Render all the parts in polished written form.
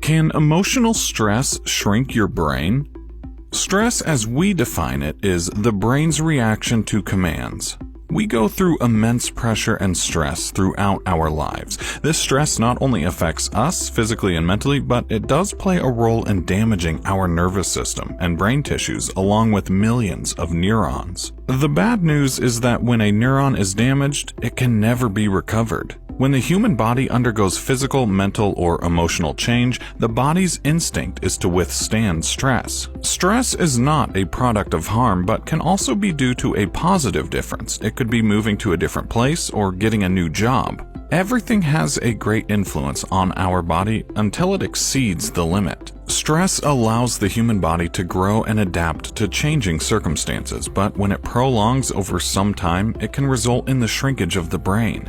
Can emotional stress shrink your brain? Stress, as we define it, is the brain's reaction to commands. We go through immense pressure and stress throughout our lives. This stress not only affects us physically and mentally, but it does play a role in damaging our nervous system and brain tissues along with millions of neurons. The bad news is that when a neuron is damaged, it can never be recovered. When the human body undergoes physical, mental, or emotional change, the body's instinct is to withstand stress. Stress is not a product of harm, but can also be due to a positive difference. It could be moving to a different place or getting a new job. Everything has a great influence on our body until it exceeds the limit. Stress allows the human body to grow and adapt to changing circumstances, but when it prolongs over some time, it can result in the shrinkage of the brain.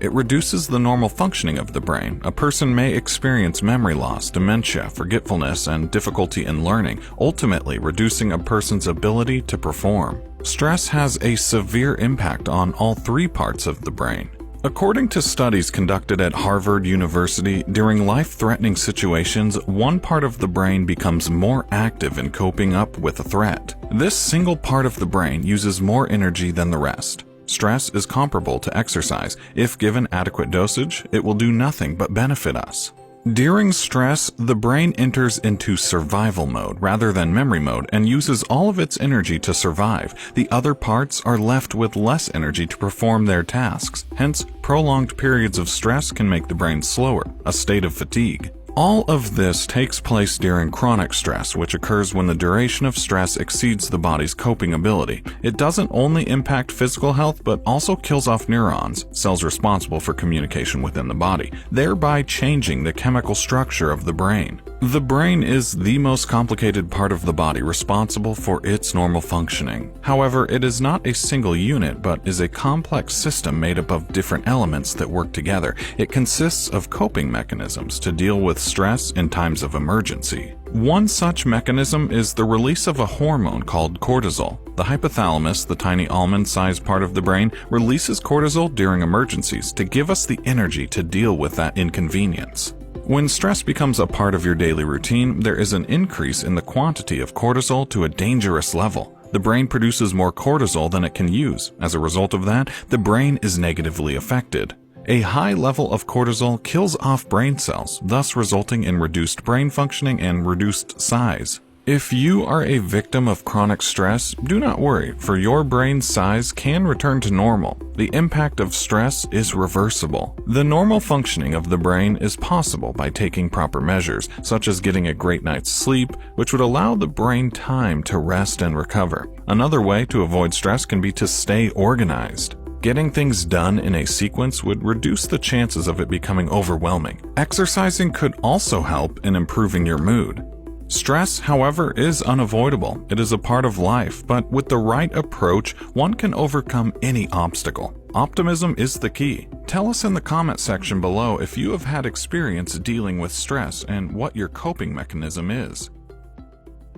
It reduces the normal functioning of the brain. A person may experience memory loss, dementia, forgetfulness, and difficulty in learning, ultimately reducing a person's ability to perform. Stress has a severe impact on all three parts of the brain. According to studies conducted at Harvard University, during life-threatening situations, one part of the brain becomes more active in coping up with a threat. This single part of the brain uses more energy than the rest. Stress is comparable to exercise. If given adequate dosage, it will do nothing but benefit us. During stress, the brain enters into survival mode rather than memory mode and uses all of its energy to survive. The other parts are left with less energy to perform their tasks. Hence, prolonged periods of stress can make the brain slower, a state of fatigue. All of this takes place during chronic stress, which occurs when the duration of stress exceeds the body's coping ability. It doesn't only impact physical health, but also kills off neurons, cells responsible for communication within the body, thereby changing the chemical structure of the brain. The brain is the most complicated part of the body responsible for its normal functioning. However, it is not a single unit, but is a complex system made up of different elements that work together. It consists of coping mechanisms to deal with stress in times of emergency. One such mechanism is the release of a hormone called cortisol. The hypothalamus, the tiny almond-sized part of the brain, releases cortisol during emergencies to give us the energy to deal with that inconvenience. When stress becomes a part of your daily routine, there is an increase in the quantity of cortisol to a dangerous level. The brain produces more cortisol than it can use. As a result of that, the brain is negatively affected. A high level of cortisol kills off brain cells, thus resulting in reduced brain functioning and reduced size. If you are a victim of chronic stress, do not worry, for your brain's size can return to normal. The impact of stress is reversible. The normal functioning of the brain is possible by taking proper measures, such as getting a great night's sleep, which would allow the brain time to rest and recover. Another way to avoid stress can be to stay organized. Getting things done in a sequence would reduce the chances of it becoming overwhelming. Exercising could also help in improving your mood. Stress, however, is unavoidable. It is a part of life, but with the right approach, one can overcome any obstacle. Optimism is the key. Tell us in the comment section below if you have had experience dealing with stress and what your coping mechanism is.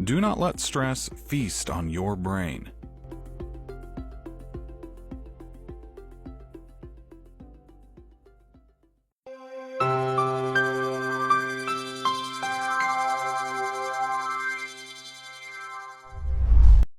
Do not let stress feast on your brain.